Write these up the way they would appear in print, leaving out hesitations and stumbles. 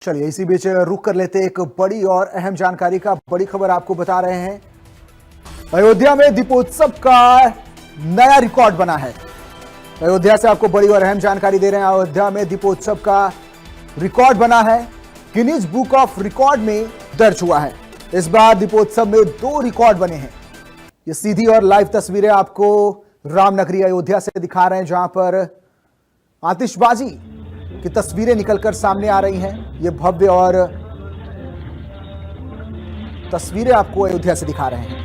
चलिए इसी बीच रुक कर लेते एक बड़ी और अहम जानकारी का। बड़ी खबर आपको बता रहे हैं, अयोध्या में दीपोत्सव का नया रिकॉर्ड बना है। अयोध्या से आपको बड़ी और अहम जानकारी दे रहे हैं। अयोध्या में दीपोत्सव का रिकॉर्ड बना है, गिनीज बुक ऑफ रिकॉर्ड में दर्ज हुआ है। इस बार दीपोत्सव में 2 रिकॉर्ड बने हैं। ये सीधी और लाइव तस्वीरें आपको रामनगरी अयोध्या से दिखा रहे हैं, जहां पर आतिशबाजी की तस्वीरें निकलकर सामने आ रही हैं। ये भव्य और तस्वीरें आपको अयोध्या से दिखा रहे हैं।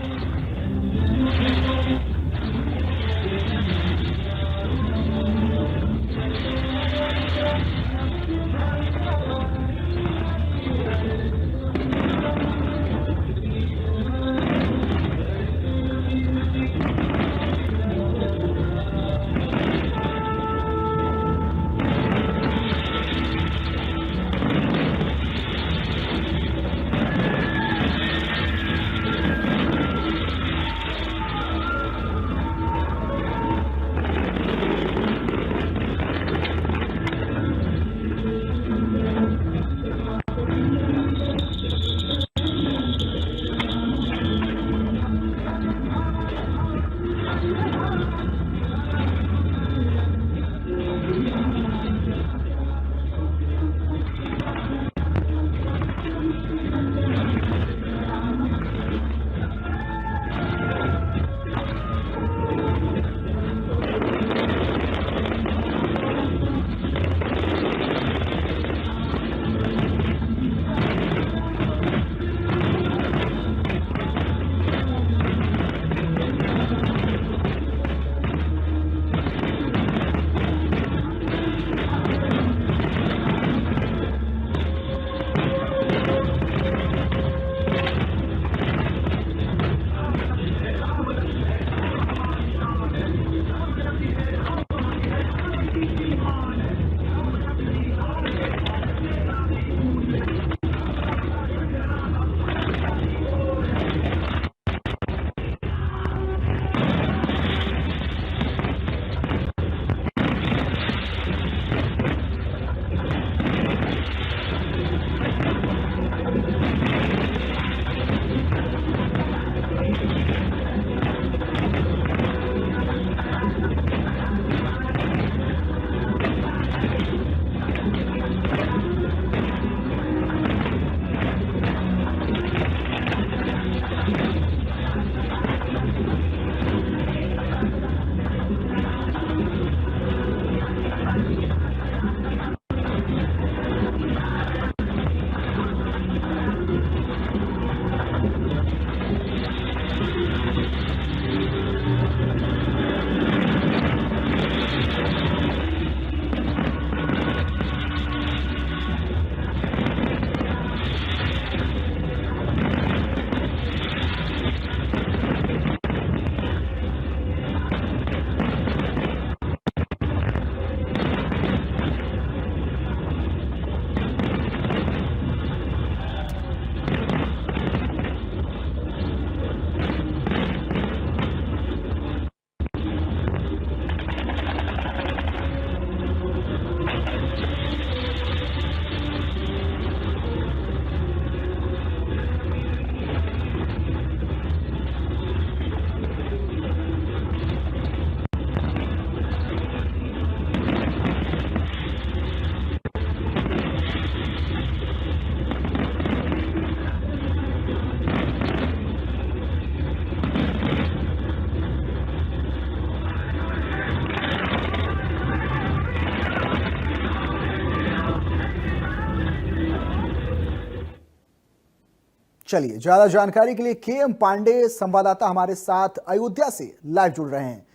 चलिए ज्यादा जानकारी के लिए केएम पांडे संवाददाता हमारे साथ अयोध्या से लाइव जुड़ रहे हैं।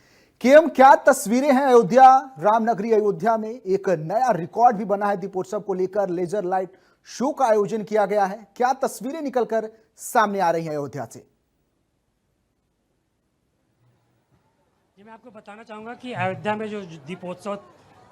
केएम, क्या तस्वीरें हैं अयोध्या, रामनगरी अयोध्या में एक नया रिकॉर्ड भी बना है दीपोत्सव को लेकर। लेजर लाइट शो का आयोजन किया गया है। क्या तस्वीरें निकलकर सामने आ रही हैं अयोध्या से? मैं आपको बताना चाहूंगा कि अयोध्या में जो दीपोत्सव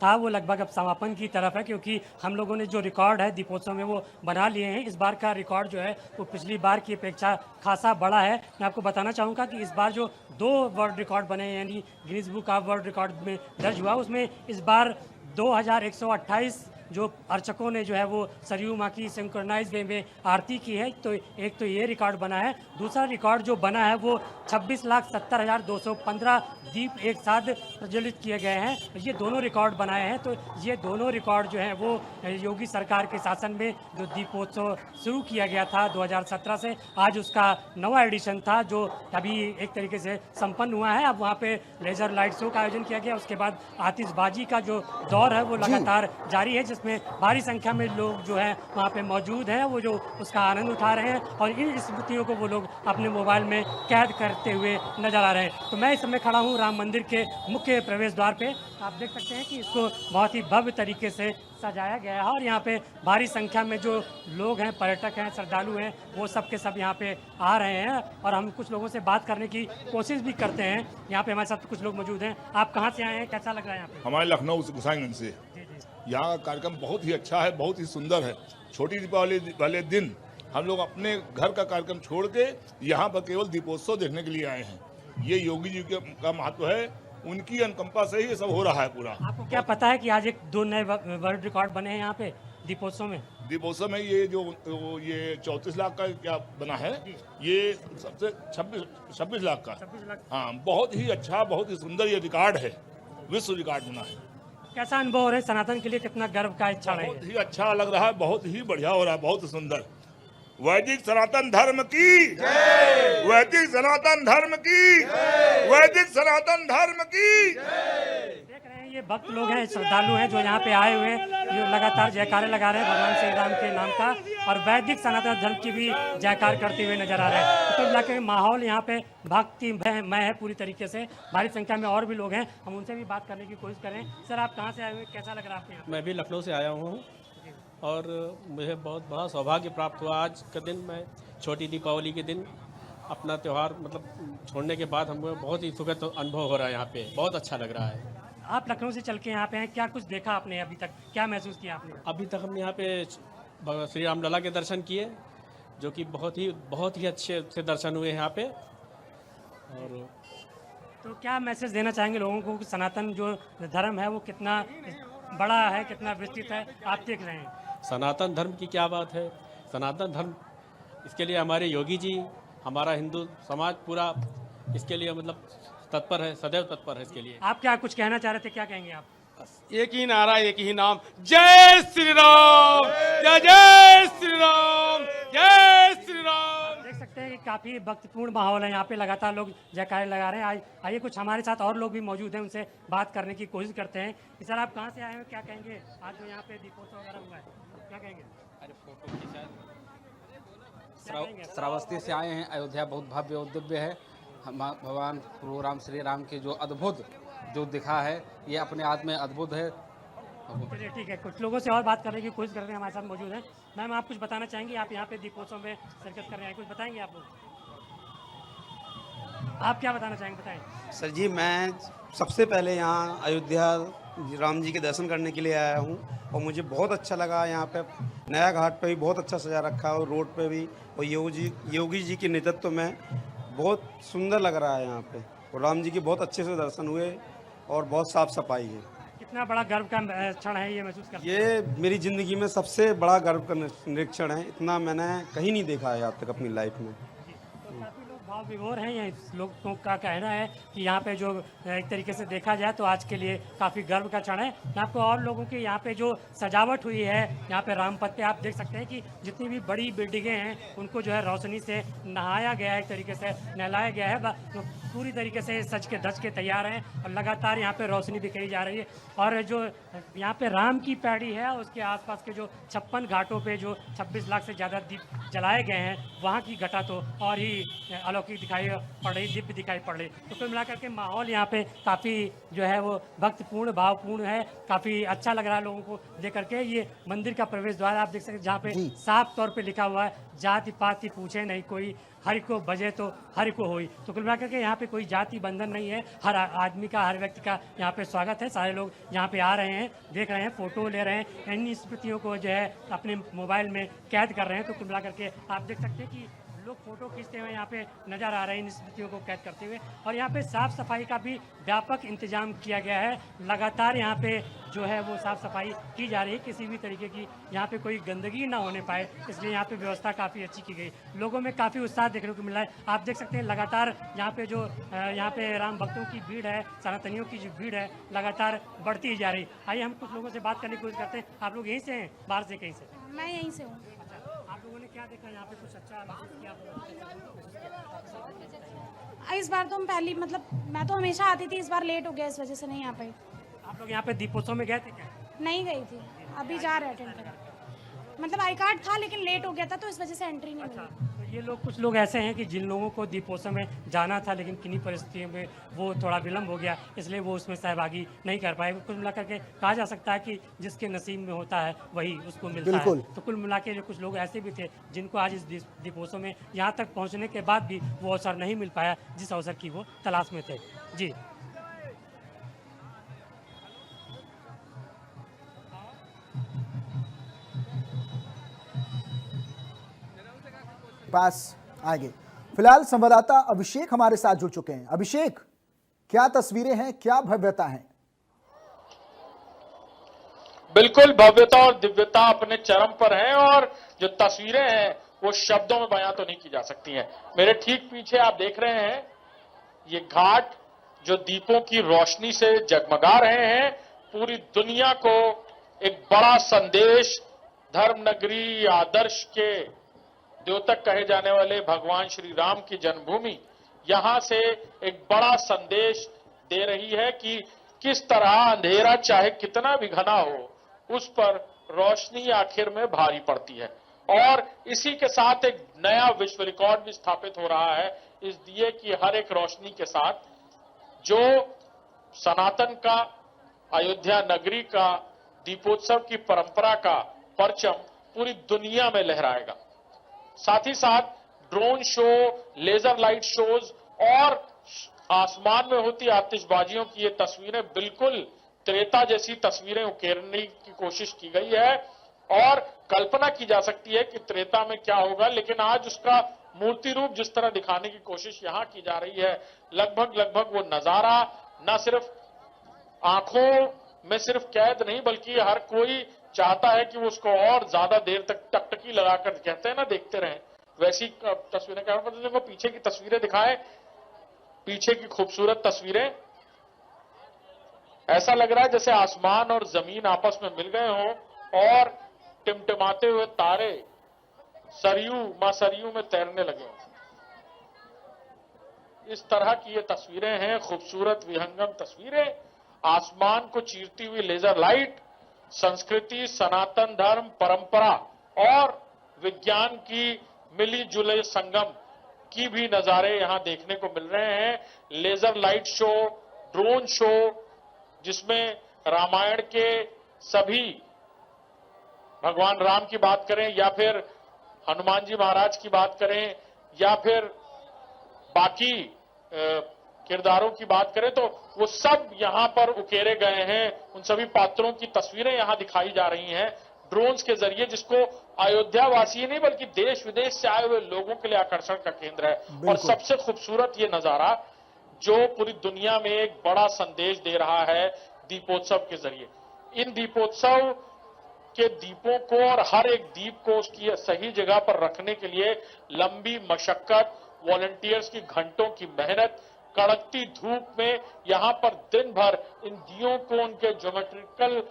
था वो लगभग अब समापन की तरफ है, क्योंकि हम लोगों ने जो रिकॉर्ड है दीपोत्सव में वो बना लिए हैं। इस बार का रिकॉर्ड जो है वो पिछली बार की अपेक्षा खासा बड़ा है। मैं आपको बताना चाहूँगा कि इस बार जो 2 वर्ल्ड रिकॉर्ड बने हैं, यानी Guinness book of world record में दर्ज हुआ, उसमें इस बार 2128 जो अर्चकों ने जो है वो सरयू माँ की सिंक्रोनाइज वे में आरती की है। तो एक तो ये रिकॉर्ड बना है, दूसरा रिकॉर्ड जो बना है वो 26,70,215 दीप एक साथ प्रज्वलित किए गए हैं। ये दोनों रिकॉर्ड बनाए हैं। तो ये दोनों रिकॉर्ड जो हैं वो योगी सरकार के शासन में जो दीपोत्सव शुरू किया गया था 2017 से, आज उसका नवा एडिशन था जो अभी एक तरीके से संपन्न हुआ है। अब वहाँ पे लेजर लाइट शो का आयोजन किया गया, उसके बाद आतिशबाजी का जो दौर है वो लगातार जारी है, जिसमें भारी संख्या में लोग जो है वहाँ पे मौजूद हैं, वो जो उसका आनंद उठा रहे हैं और इन स्मृतियों को वो लोग अपने मोबाइल में कैद करते हुए नजर आ रहे हैं। तो मैं इस समय खड़ा हूँ राम मंदिर के मुख्य प्रवेश द्वार पे। आप देख सकते हैं कि इसको बहुत ही भव्य तरीके से सजाया गया है और यहाँ पे भारी संख्या में जो लोग हैं, पर्यटक हैं, श्रद्धालु हैं, वो सब के सब यहाँ पे आ रहे हैं और हम कुछ लोगों से बात करने की कोशिश भी करते हैं। यहाँ पे हमारे साथ कुछ लोग मौजूद हैं। आप कहाँ से आए हैं, कैसा लग रहा है यहाँ पे? हमारे लखनऊ से गोसाईगंज से। यहाँ का कार्यक्रम बहुत ही अच्छा है, बहुत ही सुंदर है। छोटी दीपावली वाले दिन हम लोग अपने घर का कार्यक्रम छोड़ के यहाँ पर केवल दीपोत्सव देखने के लिए आए हैं। ये योगी जी का महत्व है, उनकी अनुकंपा से ही ये सब हो रहा है पूरा। आपको क्या पता है कि आज एक 2 नए वर्ल्ड रिकॉर्ड बने हैं यहाँ पे दीपोत्सव में? दीपोत्सव में ये जो ये 34 लाख का क्या बना है, ये सबसे 26 लाख का। 26 लाख। हाँ, बहुत ही अच्छा, बहुत ही सुंदर ये रिकॉर्ड है, विश्व रिकॉर्ड बना है। कैसा अनुभव हो रहा है? सनातन के लिए कितना गर्व का क्षण है? बहुत ही अच्छा लग रहा है, बहुत ही बढ़िया हो रहा है, बहुत सुंदर। वैदिक सनातन धर्म की जय, वैदिक सनातन धर्म की जय, वैदिक सनातन धर्म की। देख रहे हैं ये भक्त लोग हैं, श्रद्धालु हैं जो यहाँ पे आए हुए हैं, जो लगातार जयकारे लगा रहे हैं भगवान श्री राम के नाम का और वैदिक सनातन धर्म की भी जयकार करते हुए नजर आ रहे हैं। तो मिला के माहौल यहाँ पे भक्तिमय है पूरी तरीके से। भारी संख्या में और भी लोग हैं, हम उनसे भी बात करने की कोशिश करें। सर, आप कहाँ से आए हुए, कैसा लग रहा है आपको यहाँ? मैं भी लखनऊ से आया हूँ और मुझे बहुत बड़ा सौभाग्य प्राप्त हुआ। आज का दिन मैं छोटी दीपावली के दिन अपना त्यौहार मतलब छोड़ने के बाद हमको बहुत ही सुखद अनुभव हो रहा है। यहाँ पे बहुत अच्छा लग रहा है। आप लखनऊ से चल के यहाँ पे हैं, क्या कुछ देखा आपने अभी तक, क्या महसूस किया आपने? अभी तक हमने यहाँ पे श्री राम लला के दर्शन किए, जो कि बहुत ही अच्छे से दर्शन हुए यहाँ पे। और तो क्या मैसेज देना चाहेंगे लोगों को कि सनातन जो धर्म है वो कितना बड़ा है, कितना विस्तृत है? आप देख रहे हैं सनातन धर्म की क्या बात है। सनातन धर्म, इसके लिए हमारे योगी जी, हमारा हिंदू समाज पूरा इसके लिए मतलब तत्पर है, सदैव तत्पर है इसके लिए। आप क्या कुछ कहना चाह रहे थे, क्या कहेंगे आप? एक ही नारा, एक ही नाम, जय श्री राम, जय जय श्री राम, जय श्री राम। देख सकते हैं कि काफी भक्तिपूर्ण माहौल है यहाँ पे, लगातार लोग जयकारे लगा रहे हैं। आइए कुछ हमारे साथ और लोग भी मौजूद हैं, उनसे बात करने की कोशिश करते हैं। कि सर, आप कहाँ से आए हैं, क्या कहेंगे आज जो यहाँ पे दीपोत्सव वगैरह हुआ है, क्या कहेंगे? अरे फोटो खींचा। श्रावस्ती से आए हैं। अयोध्या बहुत भव्य और दिव्य है। हम भगवान प्रभु राम श्री राम के जो अद्भुत जो दिखा है, ये अपने आप में अद्भुत है। चलिए ठीक है, कुछ लोगों से और बात करने की कोशिश कर रहे हैं, हमारे साथ मौजूद हैं। मैम, आप कुछ बताना चाहेंगे? आप यहाँ पे दीपोत्सव में शिरकत कर रहे हैं, कुछ बताएंगे आप लोग? आप क्या बताना चाहेंगे, बताएं। सर जी, मैं सबसे पहले यहाँ अयोध्या राम जी के दर्शन करने के लिए आया हूँ और मुझे बहुत अच्छा लगा। यहाँ पे नया घाट पे भी बहुत अच्छा सजा रखा है और रोड पे भी, और योगी जी के नेतृत्व में बहुत सुंदर लग रहा है यहाँ पे। और राम जी के बहुत अच्छे से दर्शन हुए और बहुत साफ सफाई है। कितना बड़ा गर्व का क्षण है ये, महसूस करते हैं? ये मेरी ज़िंदगी में सबसे बड़ा गर्व का निरीक्षण है। इतना मैंने कहीं नहीं देखा है आज तक अपनी लाइफ में। तो काफ़ी लोग भाव विभोर हैं। ये लोगों का कहना है कि यहाँ पे जो एक तरीके से देखा जाए तो आज के लिए काफ़ी गर्व का क्षण है। मैं आपको और लोगों की यहाँ पे जो सजावट हुई है, यहाँ पे रामपथ पे आप देख सकते हैं कि जितनी भी बड़ी बिल्डिंगें हैं उनको जो है रोशनी से नहाया गया है, एक तरीके से नहलाया गया है। तो पूरी तरीके से सज के धज के तैयार हैं और लगातार यहाँ पे रोशनी बिखेरी जा रही है। और जो यहाँ पे राम की पैड़ी है, उसके आसपास के जो 56 घाटों पे जो 26 लाख से ज़्यादा दीप जलाए गए हैं, वहाँ की घटा तो और ही अलौकिक दिखाई पड़ रही, दिव्य दिखाई पड़ रही। तो कुल मिलाकर के माहौल यहाँ पे काफ़ी जो है वो भक्तिपूर्ण, भावपूर्ण है। काफ़ी अच्छा लग रहा है लोगों को देख करके। ये मंदिर का प्रवेश द्वार आप देख सकते हैं, जहाँ पे साफ तौर पे लिखा हुआ है, जाति पाति पूछे नहीं कोई, हरि को भजे तो हरि को होई। तो कुल मिलाकर के यहाँ पे कोई जाति बंधन नहीं है। हर आदमी का, हर व्यक्ति का यहाँ पे स्वागत है। सारे लोग यहाँ पे आ रहे हैं, देख रहे हैं, फोटो ले रहे हैं, इन स्मृतियों को जो है अपने मोबाइल में कैद कर रहे हैं। तो कुल मिलाकर के आप देख सकते हैं कि लोग फोटो खींचते हुए यहाँ पे नज़र आ रहे हैं इन स्मृतियों को कैद करते हुए। और यहाँ पे साफ़ सफाई का भी व्यापक इंतजाम किया गया है। लगातार यहाँ पे जो है वो साफ़ सफाई की जा रही है, किसी भी तरीके की यहाँ पे कोई गंदगी ना होने पाए, इसलिए यहाँ पे व्यवस्था काफ़ी अच्छी की गई। लोगों में काफ़ी उत्साह देखने को मिल रहा है। आप देख सकते हैं लगातार यहाँ पे जो यहाँ पे राम भक्तों की भीड़ है, सनातनियों की जो भीड़ है लगातार बढ़ती ही जा रही। आइए हम कुछ लोगों से बात करने की कोशिश करते हैं। आप लोग यहीं से हैं, बाहर से कहीं से? मैं यहीं से हूँ। आप लोगों ने क्या देखा यहाँ पे, कुछ अच्छा महसूस किया? इस बार तो हम पहली मतलब मैं तो हमेशा आती थी, इस बार लेट हो गया इस वजह से नहीं आ पाई। आप लोग यहाँ पे दीपोत्सव में गए थे क्या? नहीं गई थी, अभी जा रहे अटेंड करने। मतलब आई कार्ड था लेकिन लेट हो गया था तो इस वजह से एंट्री नहीं अच्छा, मिली। तो ये लोग, कुछ लोग ऐसे हैं कि जिन लोगों को दीपोत्सव में जाना था लेकिन किन्हीं परिस्थितियों में वो थोड़ा विलम्ब हो गया, इसलिए वो उसमें सहभागी नहीं कर पाए। कुल मिला करके कहा जा सकता है कि जिसके नसीब में होता है वही उसको मिलता बिल्कुल। है। तो कुल मिला के जो कुछ लोग ऐसे भी थे जिनको आज इस दीपोत्सव में यहाँ तक पहुँचने के बाद भी वो अवसर नहीं मिल पाया जिस अवसर की वो तलाश में थे। जी पास आएंगे। फिलहाल संवाददाता अभिषेक हमारे साथ जुड़ चुके हैं। अभिषेक, क्या तस्वीरें हैं, क्या भव्यता है? बिल्कुल, भव्यता और दिव्यता अपने चरम पर है और जो तस्वीरें हैं वो शब्दों में बयां तो नहीं की जा सकती हैं। मेरे ठीक पीछे आप देख रहे हैं ये घाट जो दीपों की रोशनी से जगमगा रहे हैं, पूरी दुनिया को एक बड़ा संदेश, धर्म नगरी आदर्श के द्योतक कहे जाने वाले भगवान श्री राम की जन्मभूमि, यहां से एक बड़ा संदेश दे रही है कि किस तरह अंधेरा चाहे कितना भी घना हो, उस पर रोशनी आखिर में भारी पड़ती है। और इसी के साथ एक नया विश्व रिकॉर्ड भी स्थापित हो रहा है इस दिए की हर एक रोशनी के साथ, जो सनातन का, अयोध्या नगरी का, दीपोत्सव की परंपरा का परचम पूरी दुनिया में लहराएगा। साथ ही साथ drone show, laser light shows और आसमान में होती आतिशबाजियों की ये तस्वीरें बिल्कुल त्रेता जैसी तस्वीरें उकेरने की कोशिश की गई है और कल्पना की जा सकती है कि त्रेता में क्या होगा, लेकिन आज उसका मूर्ति रूप जिस तरह दिखाने की कोशिश यहां की जा रही है, लगभग वो नजारा न सिर्फ आंखों में सिर्फ कैद नहीं, बल्कि हर कोई चाहता है कि वो उसको और ज्यादा देर तक टकटकी लगाकर, कहते हैं ना, देखते रहें, वैसी तस्वीरें। क्या पीछे की तस्वीरें दिखाएं, पीछे की खूबसूरत तस्वीरें, ऐसा लग रहा है जैसे आसमान और जमीन आपस में मिल गए हों और टिमटिमाते हुए तारे मां सरयू में तैरने लगे हों। इस तरह की ये तस्वीरें हैं, खूबसूरत विहंगम तस्वीरें, आसमान को चीरती हुई लेजर लाइट, संस्कृति, सनातन धर्म, परंपरा और विज्ञान की मिली जुले संगम की भी नजारे यहां देखने को मिल रहे हैं। Laser light show, drone show, जिसमें रामायण के सभी, भगवान राम की बात करें या फिर हनुमान जी महाराज की बात करें या फिर बाकी किरदारों की बात करें, तो वो सब यहां पर उकेरे गए हैं। उन सभी पात्रों की तस्वीरें यहां दिखाई जा रही हैं ड्रोन्स के जरिए, जिसको अयोध्या वासी नहीं बल्कि देश विदेश से आए हुए लोगों के लिए आकर्षण का केंद्र है। और सबसे खूबसूरत ये नजारा जो पूरी दुनिया में एक बड़ा संदेश दे रहा है दीपोत्सव के जरिए। इन दीपोत्सव के दीपों को और हर एक दीप को उसकी सही जगह पर रखने के लिए लंबी मशक्कत, वॉलंटियर्स की घंटों की मेहनत, कड़कती धूप में यहां पर दिन भर इन दियों को उनके ज्योमेट्रिकल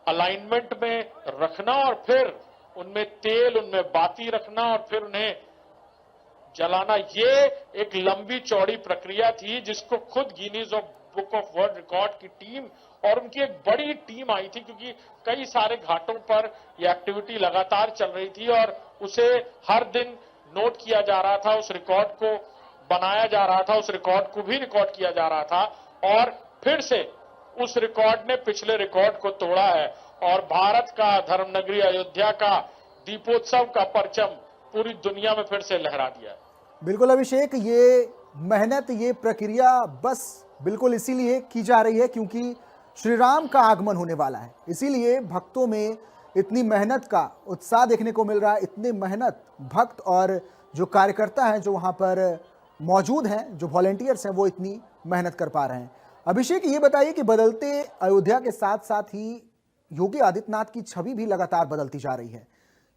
अलाइनमेंट में रखना और फिर उनमें तेल, उनमें बाती रखना और फिर उन्हें जलाना, ये एक लंबी चौड़ी प्रक्रिया थी जिसको खुद Guinness of book of world record की टीम और उनकी एक बड़ी टीम आई थी, क्योंकि कई सारे घाटों पर यह एक्टिविटी लगातार चल रही थी और उसे हर दिन नोट किया जा रहा था, उस रिकॉर्ड को बनाया जा रहा था, उस रिकॉर्ड को भी रिकॉर्ड किया जा रहा था और फिर से उस रिकॉर्ड ने पिछले रिकॉर्ड को तोड़ा है और भारत का, धर्मनगरी अयोध्या का दीपोत्सव का परचम पूरी दुनिया में फिर से लहरा दिया है। बिल्कुल अभिषेक, ये मेहनत, ये प्रक्रिया बस बिल्कुल इसीलिए की जा रही है क्योंकि श्री राम का आगमन होने वाला है, इसीलिए भक्तों में इतनी मेहनत का उत्साह देखने को मिल रहा है, इतनी मेहनत भक्त और जो कार्यकर्ता हैं जो वहां पर मौजूद हैं, जो वॉलेंटियर्स हैं, वो इतनी मेहनत कर पा रहे हैं। अभिषेक, ये बताइए कि बदलते अयोध्या के साथ साथ ही योगी आदित्यनाथ की छवि भी लगातार बदलती जा रही है।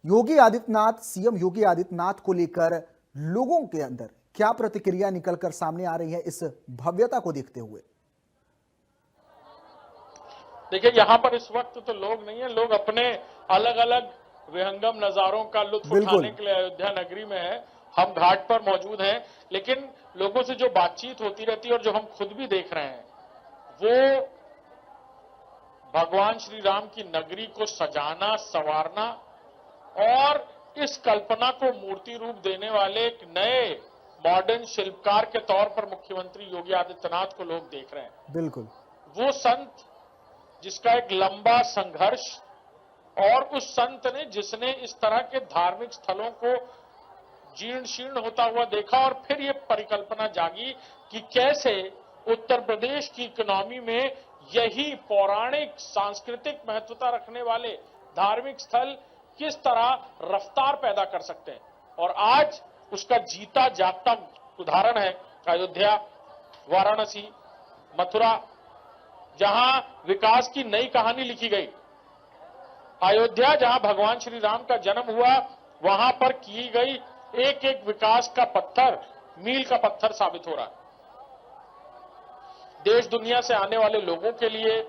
योगी आदित्यनाथ, सीएम योगी आदित्यनाथ को लेकर लोगों के अंदर क्या प्रतिक्रिया निकलकर सामने आ रही है इस भव्यता को देखते हुए? देखिए, यहाँ पर इस वक्त तो लोग नहीं है, लोग अपने अलग अलग विहंगम नजारों का लुत्फ उठाने के लिए अयोध्या नगरी में है। हम घाट पर मौजूद हैं, लेकिन लोगों से जो बातचीत होती रहती है और जो हम खुद भी देख रहे हैं, वो भगवान श्री राम की नगरी को सजाना, संवारना और इस कल्पना को मूर्ति रूप देने वाले एक नए मॉडर्न शिल्पकार के तौर पर मुख्यमंत्री योगी आदित्यनाथ को लोग देख रहे हैं। बिल्कुल, वो संत जिसका एक लंबा संघर्ष, और उस संत ने जिसने इस तरह के धार्मिक स्थलों को जीर्ण शीर्ण होता हुआ देखा और फिर ये परिकल्पना जागी कि कैसे उत्तर प्रदेश की इकोनॉमी में यही पौराणिक सांस्कृतिक महत्वता रखने वाले धार्मिक स्थल किस तरह रफ्तार पैदा कर सकते हैं। और आज उसका जीता जागता उदाहरण है अयोध्या, वाराणसी, मथुरा, जहां विकास की नई कहानी लिखी गई। अयोध्या, जहां भगवान श्री राम का जन्म हुआ, वहां पर की गई एक एक विकास का पत्थर मील का पत्थर साबित हो रहा है। देश दुनिया से आने वाले लोगों के लिए,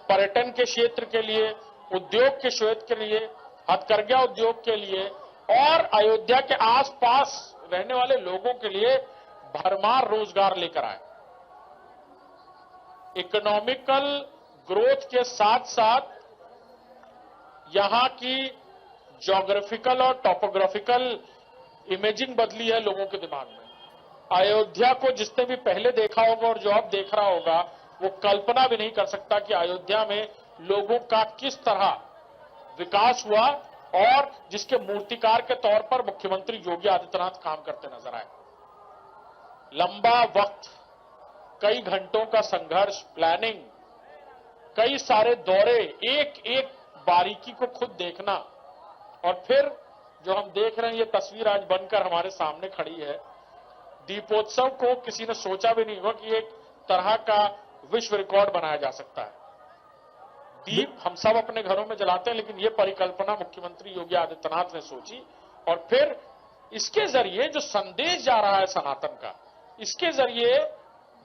पर्यटन के क्षेत्र के लिए, उद्योग के क्षेत्र के लिए, हथकरघा उद्योग के लिए और अयोध्या के आसपास रहने वाले लोगों के लिए भरमार रोजगार लेकर आए। इकोनॉमिकल ग्रोथ के साथ साथ यहां की ज्योग्राफिकल और टॉपोग्राफिकल इमेजिंग बदली है लोगों के दिमाग में। अयोध्या को जिसने भी पहले देखा होगा और जो अब देख रहा होगा, वो कल्पना भी नहीं कर सकता कि अयोध्या में लोगों का किस तरह विकास हुआ और जिसके मूर्तिकार के तौर पर मुख्यमंत्री योगी आदित्यनाथ काम करते नजर आए। लंबा वक्त, कई घंटों का संघर्ष, प्लानिंग, कई सारे दौरे, एक एक बारीकी को खुद देखना, और फिर जो हम देख रहे हैं ये तस्वीर आज बनकर हमारे सामने खड़ी है। दीपोत्सव को किसी ने सोचा भी नहीं होगा कि एक तरह का विश्व रिकॉर्ड बनाया जा सकता है। दीप हम सब अपने घरों में जलाते हैं, लेकिन ये परिकल्पना मुख्यमंत्री योगी आदित्यनाथ ने सोची और फिर इसके जरिए जो संदेश जा रहा है सनातन का, इसके जरिए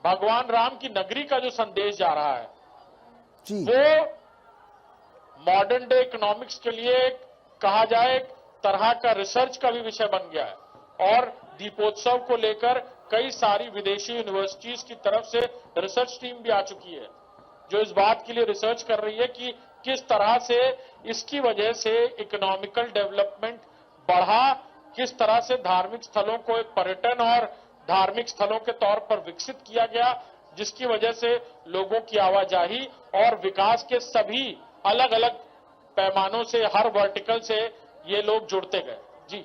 भगवान राम की नगरी का जो संदेश जा रहा है जी। वो मॉडर्न डे इकोनॉमिक्स के लिए कहा जाए एक तरह का रिसर्च का भी विषय बन गया है। और दीपोत्सव को लेकर कई सारी विदेशी यूनिवर्सिटीज की तरफ से रिसर्च टीम भी आ चुकी है, जो इस बात के लिए रिसर्च कर रही है कि किस तरह से इसकी वजह से इकोनॉमिकल डेवलपमेंट बढ़ा, किस तरह से धार्मिक स्थलों को एक पर्यटन और धार्मिक स्थलों के तौर पर विकसित किया गया, जिसकी वजह से लोगों की आवाजाही और विकास के सभी अलग अलग पैमानों से, हर वर्टिकल से ये लोग जुड़ते गए। जी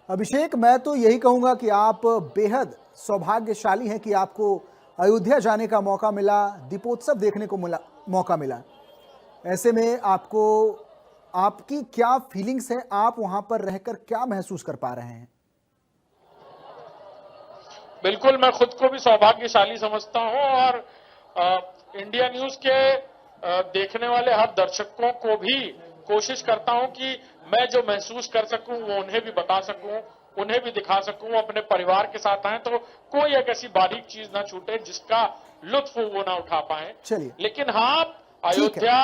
अभिषेक, मैं तो यही कहूंगा कि आप बेहद सौभाग्यशाली हैं कि आपको अयोध्या जाने का मौका मिला, दीपोत्सव देखने को मौका मिला। ऐसे में आपको, आपकी क्या फीलिंग्स है, आप वहां पर रहकर क्या महसूस कर पा रहे हैं? बिल्कुल, मैं खुद को भी सौभाग्यशाली समझता हूं और इंडिया न्यूज के देखने वाले हर दर्शकों को भी कोशिश करता हूं कि मैं जो महसूस कर सकूं वो उन्हें भी बता सकूं, उन्हें भी दिखा सकूं। अपने परिवार के साथ आए तो कोई एक ऐसी बारीक चीज ना छूटे जिसका लुत्फ वो ना उठा पाए। चलिए, लेकिन हाँ, अयोध्या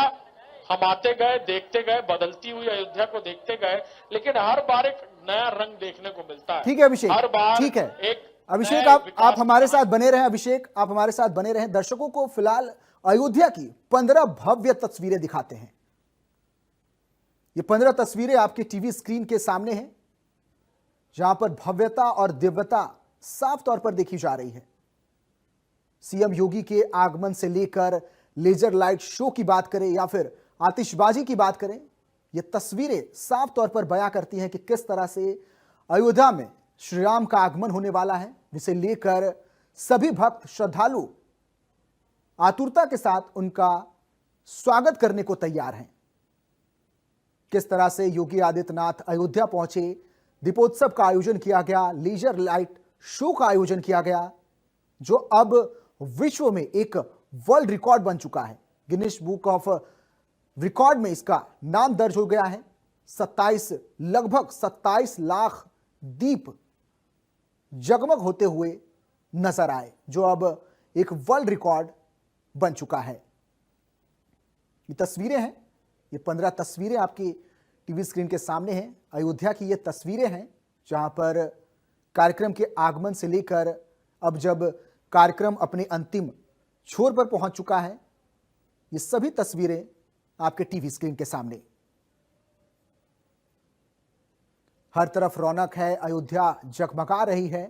हम आते गए, देखते गए, बदलती हुई अयोध्या को देखते गए, लेकिन हर बार एक नया रंग देखने को मिलता है। ठीक है अभिषेक, हर बार ठीक है एक अभिषेक, आप हमारे साथ बने रहें। अभिषेक, आप हमारे साथ बने रहें। दर्शकों को फिलहाल अयोध्या की 15 भव्य तस्वीरें दिखाते हैं। ये 15 तस्वीरें आपके टीवी स्क्रीन के सामने हैं, जहां पर भव्यता और दिव्यता साफ तौर पर देखी जा रही है। सीएम योगी के आगमन से लेकर लेजर लाइट शो की बात करें या फिर आतिशबाजी की बात करें, ये तस्वीरें साफ तौर पर बयां करती हैं कि किस तरह से अयोध्या में श्री राम का आगमन होने वाला है, जिसे लेकर सभी भक्त, श्रद्धालु आतुरता के साथ उनका स्वागत करने को तैयार हैं। किस तरह से योगी आदित्यनाथ अयोध्या पहुंचे, दीपोत्सव का आयोजन किया गया, लेजर लाइट शो का आयोजन किया गया, जो अब विश्व में एक वर्ल्ड रिकॉर्ड बन चुका है। गिनीज बुक ऑफ रिकॉर्ड में इसका नाम दर्ज हो गया है। लगभग 27 लाख दीप जगमग होते हुए नजर आए, जो अब एक वर्ल्ड रिकॉर्ड बन चुका है। ये तस्वीरें हैं, ये 15 तस्वीरें आपकी टीवी स्क्रीन के सामने हैं। अयोध्या की ये तस्वीरें हैं जहां पर कार्यक्रम के आगमन से लेकर अब जब कार्यक्रम अपने अंतिम छोर पर पहुंच चुका है, ये सभी तस्वीरें आपके टीवी स्क्रीन के सामने। हर तरफ रौनक है, अयोध्या जगमगा रही है।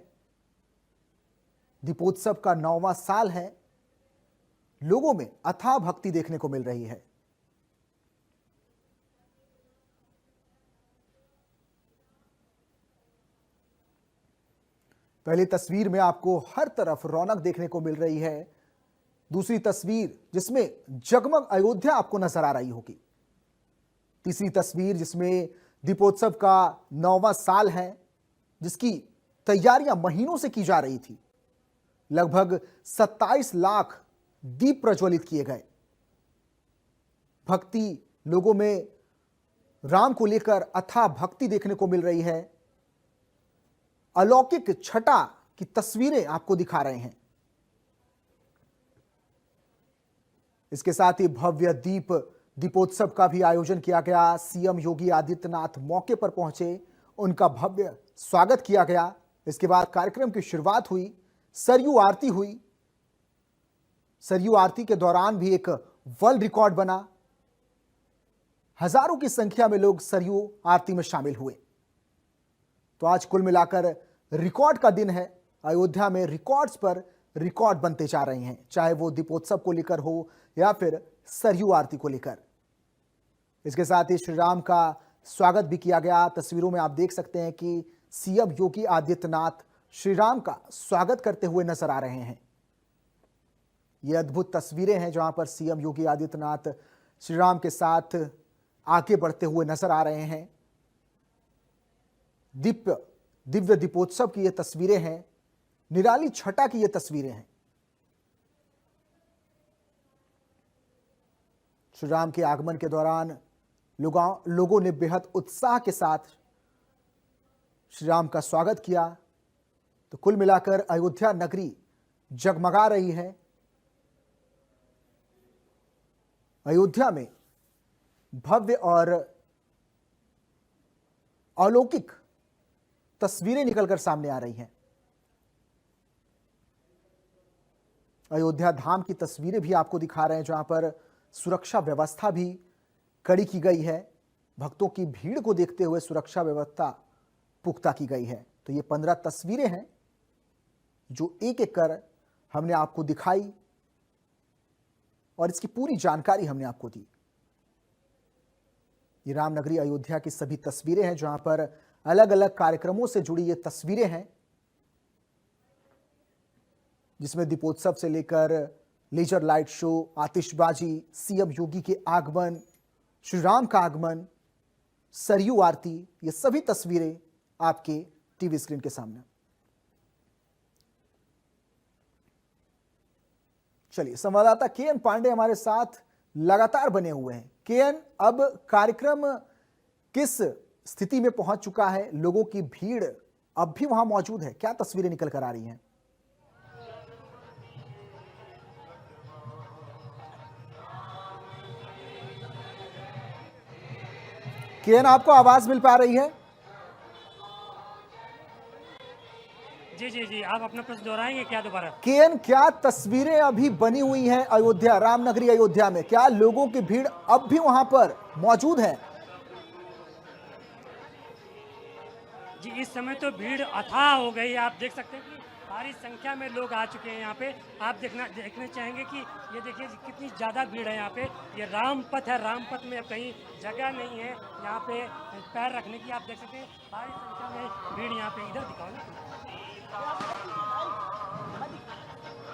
दीपोत्सव का 9वां साल है। लोगों में अथाह भक्ति देखने को मिल रही है। पहली तस्वीर में आपको हर तरफ रौनक देखने को मिल रही है। दूसरी तस्वीर जिसमें जगमग अयोध्या आपको नजर आ रही होगी। तीसरी तस्वीर जिसमें दीपोत्सव का 9वां साल है, जिसकी तैयारियां महीनों से की जा रही थी। लगभग 27 लाख दीप प्रज्वलित किए गए। भक्ति लोगों में राम को लेकर अथाह भक्ति देखने को मिल रही है। अलौकिक छटा की तस्वीरें आपको दिखा रहे हैं। इसके साथ ही भव्य दीपोत्सव का भी आयोजन किया गया। सीएम योगी आदित्यनाथ मौके पर पहुंचे, उनका भव्य स्वागत किया गया। इसके बाद कार्यक्रम की शुरुआत हुई, सरयू आरती हुई। सरयू आरती के दौरान भी एक वर्ल्ड रिकॉर्ड बना। हजारों की संख्या में लोग सरयू आरती में शामिल हुए। तो आज कुल मिलाकर रिकॉर्ड का दिन है। अयोध्या में रिकॉर्ड्स पर रिकॉर्ड बनते जा रहे हैं, चाहे वो दीपोत्सव को लेकर हो या फिर सरयू आरती को लेकर। इसके साथ ही श्री राम का स्वागत भी किया गया। तस्वीरों में आप देख सकते हैं कि सीएम योगी आदित्यनाथ श्री राम का स्वागत करते हुए नजर आ रहे हैं। ये अद्भुत तस्वीरें हैं जहां पर सीएम योगी आदित्यनाथ श्री राम के साथ आगे बढ़ते हुए नजर आ रहे हैं। दिव्य दीपोत्सव की ये तस्वीरें हैं। निराली छटा की ये तस्वीरें हैं। श्री राम के आगमन के दौरान लोगों ने बेहद उत्साह के साथ श्री राम का स्वागत किया। तो कुल मिलाकर अयोध्या नगरी जगमगा रही है। अयोध्या में भव्य और अलौकिक तस्वीरें निकलकर सामने आ रही हैं। अयोध्या धाम की तस्वीरें भी आपको दिखा रहे हैं, जहां पर सुरक्षा व्यवस्था भी कड़ी की गई है। भक्तों की भीड़ को देखते हुए सुरक्षा व्यवस्था पुख्ता की गई है। तो ये 15 तस्वीरें हैं जो एक एक कर हमने आपको दिखाई और इसकी पूरी जानकारी हमने आपको दी। ये रामनगरी अयोध्या की सभी तस्वीरें हैं, जहां पर अलग अलग कार्यक्रमों से जुड़ी ये तस्वीरें हैं, जिसमें दीपोत्सव से लेकर लेजर लाइट शो, आतिशबाजी, सीएम योगी के आगमन, श्री राम का आगमन, सरयू आरती, ये सभी तस्वीरें आपके टीवी स्क्रीन के सामने। चलिए, संवाददाता केएन पांडे हमारे साथ लगातार बने हुए हैं। केएन, अब कार्यक्रम किस स्थिति में पहुंच चुका है? लोगों की भीड़ अब भी वहां मौजूद है? क्या तस्वीरें निकल कर आ रही हैं? केएन, आपको आवाज मिल पा रही है? जी, आप अपना प्रश्न दोहराएंगे क्या दोबारा? केएन, क्या तस्वीरें अभी बनी हुई हैं अयोध्या, रामनगरी अयोध्या में? क्या लोगों की भीड़ अब भी वहां पर मौजूद है? जी, इस समय तो भीड़ अथाह हो गई है। आप देख सकते हैं कि भारी संख्या में लोग आ चुके हैं यहाँ पे। आप देखना चाहेंगे कि ये देखिए कितनी ज़्यादा भीड़ है यहाँ पे। ये रामपथ है, रामपथ में कहीं जगह नहीं है यहाँ पे पैर रखने की। आप देख सकते हैं भारी संख्या में भीड़ यहाँ पे। इधर दिखाओ ना,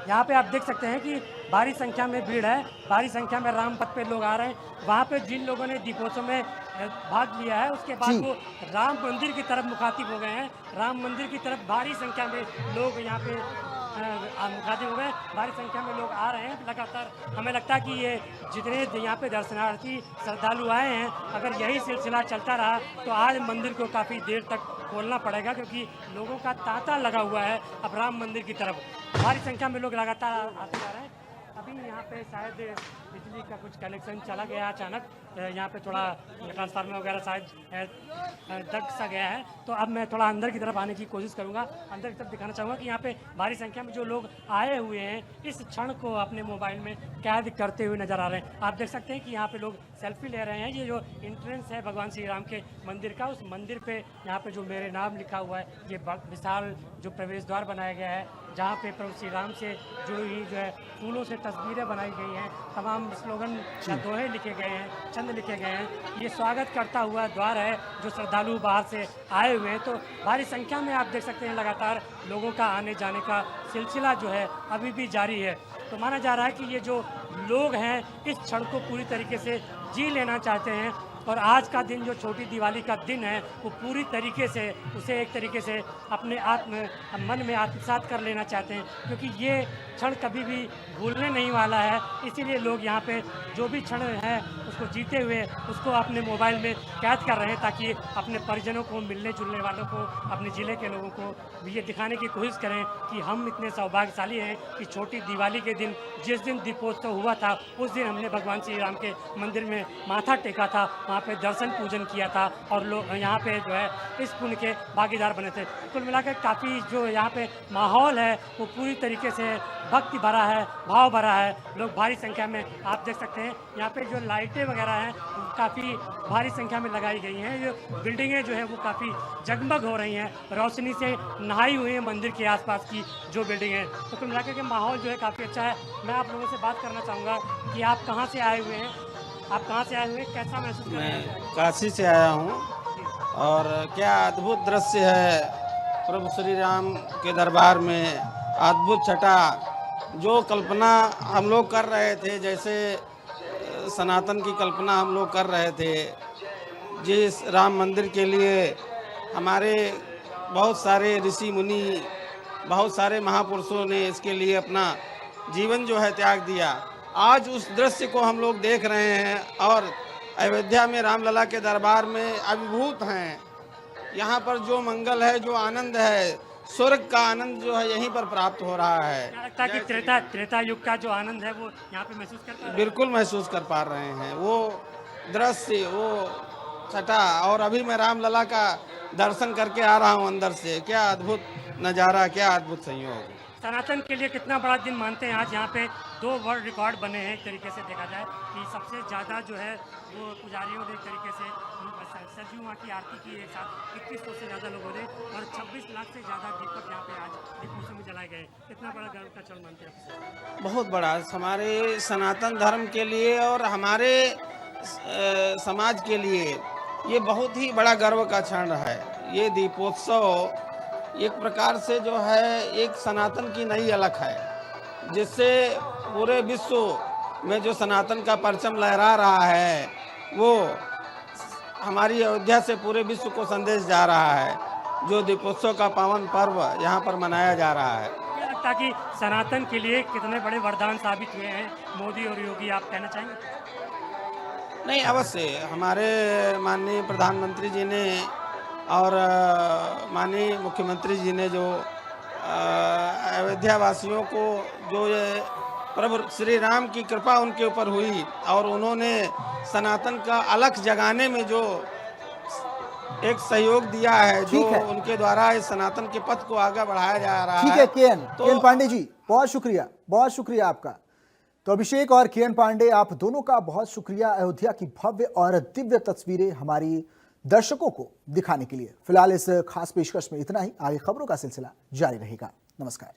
यहाँ पे आप देख सकते हैं कि भारी संख्या में भीड़ है, भारी संख्या में रामपथ पे लोग आ रहे हैं। वहाँ पे जिन लोगों ने दीपोत्सव में भाग लिया है, उसके बाद जी। वो राम मंदिर की तरफ मुखातिब हो गए हैं। राम मंदिर की तरफ भारी संख्या में लोग यहाँ पे मुखातिब हो गए, भारी संख्या में लोग आ रहे हैं लगातार। हमें लगता है कि ये जितने यहाँ पे दर्शनार्थी श्रद्धालु आए हैं, अगर यही सिलसिला चलता रहा तो आज मंदिर को काफ़ी देर तक खोलना पड़ेगा, क्योंकि लोगों का तांता लगा हुआ है अब राम मंदिर की तरफ। भारी संख्या में लोग लगातार आते जा रहे हैं। अभी यहाँ पे शायद बिजली का कुछ कनेक्शन चला गया अचानक, यहाँ पे थोड़ा ट्रांसफार्मर वगैरह शायद दब सा गया है। तो अब मैं थोड़ा अंदर की तरफ आने की कोशिश करूँगा, अंदर की तरफ दिखाना चाहूँगा कि यहाँ पे भारी संख्या में जो लोग आए हुए हैं इस क्षण को अपने मोबाइल में कैद करते हुए नजर आ रहे हैं। आप देख सकते हैं कि यहाँ पे लोग सेल्फी ले रहे हैं। ये जो एंट्रेंस है भगवान श्री राम के मंदिर का, उस मंदिर पे यहाँ पे जो मेरे नाम लिखा हुआ है, ये विशाल जो प्रवेश द्वार बनाया गया है, जहाँ पे प्रभु श्री राम से जुड़ी हुई जो है फूलों से तस्वीरें बनाई गई हैं, तमाम स्लोगन या दोहे लिखे गए हैं, छंद लिखे गए हैं। ये स्वागत करता हुआ द्वार है जो श्रद्धालु बाहर से आए हुए हैं। तो भारी संख्या में आप देख सकते हैं लगातार लोगों का आने जाने का सिलसिला जो है अभी भी जारी है। तो माना जा रहा है कि ये जो लोग हैं इस क्षण को पूरी तरीके से जी लेना चाहते हैं, और आज का दिन जो छोटी दिवाली का दिन है वो पूरी तरीके से उसे एक तरीके से अपने मन में आत्मसात कर लेना चाहते हैं, क्योंकि ये क्षण कभी भी भूलने नहीं वाला है। इसीलिए लोग यहाँ पे जो भी क्षण है उसको जीते हुए उसको अपने मोबाइल में कैद कर रहे हैं, ताकि अपने परिजनों को, मिलने जुलने वालों को, अपने ज़िले के लोगों को भी ये दिखाने की कोशिश करें कि हम इतने सौभाग्यशाली हैं कि छोटी दिवाली के दिन, जिस दिन दीपोत्सव हुआ था, उस दिन हमने भगवान श्री राम के मंदिर में माथा टेका था, वहाँ पे दर्शन पूजन किया था, और लोग यहाँ पे जो है इस पुण्य के भागीदार बने थे। कुल मिलाकर काफ़ी जो यहाँ पे माहौल है वो पूरी तरीके से भक्ति भरा है, भाव भरा है। लोग भारी संख्या में आप देख सकते हैं यहाँ पे जो लाइटें वगैरह हैं काफ़ी भारी संख्या में लगाई गई हैं। ये बिल्डिंगें जो है वो काफ़ी जगमग हो रही हैं, रोशनी से नहाई हुई है मंदिर के आसपास की जो बिल्डिंग है। तो कुल मिलाकर के माहौल जो है काफ़ी अच्छा है। मैं आप लोगों से बात करना चाहूँगा कि आप कहाँ से आए हुए हैं, आप कहाँ से आए हुए हैं, कैसा महसूस कर रहे हैं? मैं काशी से आया हूँ, और क्या अद्भुत दृश्य है प्रभु श्री राम के दरबार में। अद्भुत छटा, जो कल्पना हम लोग कर रहे थे, जैसे सनातन की कल्पना हम लोग कर रहे थे, जिस राम मंदिर के लिए हमारे बहुत सारे ऋषि मुनि, बहुत सारे महापुरुषों ने इसके लिए अपना जीवन जो है त्याग दिया, आज उस दृश्य को हम लोग देख रहे हैं। और अयोध्या में रामलला के दरबार में अभिभूत हैं। यहाँ पर जो मंगल है, जो आनंद है, स्वर्ग का आनंद जो है यहीं पर प्राप्त हो रहा है। क्या लगता है कि त्रेता युग का जो आनंद है वो यहाँ पे महसूस कर पा रहे हैं? बिल्कुल महसूस कर पा रहे हैं वो दृश्य, वो छटा। और अभी मैं रामलला का दर्शन करके आ रहा हूँ अंदर से। क्या अद्भुत नज़ारा, क्या अद्भुत संयोग। सनातन के लिए कितना बड़ा दिन मानते हैं आज? यहाँ पे 2 वर्ल्ड रिकॉर्ड बने हैं एक तरीके से देखा जाए कि सबसे ज़्यादा जो है वो पुजारियों ने एक तरीके से सरयू माँ की आरती की, एक साथ 2100 से ज़्यादा लोगों ने, और 26 लाख से ज़्यादा दीपक यहाँ पे आज दीपोत्सव में जलाए गए। कितना बड़ा गर्व का क्षण मानते हैं आप? बहुत बड़ा, हमारे सनातन धर्म के लिए और हमारे समाज के लिए ये बहुत ही बड़ा गर्व का क्षण है। ये दीपोत्सव एक प्रकार से जो है एक सनातन की नई अलख है, जिससे पूरे विश्व में जो सनातन का परचम लहरा रहा है वो हमारी अयोध्या से पूरे विश्व को संदेश जा रहा है। जो दीपोत्सव का पावन पर्व यहाँ पर मनाया जा रहा है, क्या लगता है कि सनातन के लिए कितने बड़े वरदान साबित हुए हैं मोदी और योगी, आप कहना चाहेंगे? नहीं, अवश्य हमारे माननीय प्रधानमंत्री जी ने और माननीय मुख्यमंत्री जी ने जो अयोध्या वासियों को जो ये प्रभु श्री राम की कृपा उनके ऊपर हुई, और उन्होंने सनातन का अलख जगाने में जो एक सहयोग दिया है, जो उनके द्वारा इस सनातन के पथ को आगे बढ़ाया जा रहा है। ठीक है केएन पांडे जी, बहुत शुक्रिया आपका। तो अभिषेक और केएन पांडे, आप दोनों का बहुत शुक्रिया अयोध्या की भव्य और दिव्य तस्वीरें हमारी दर्शकों को दिखाने के लिए। फिलहाल इस खास पेशकश में इतना ही। आगे खबरों का सिलसिला जारी रहेगा। नमस्कार।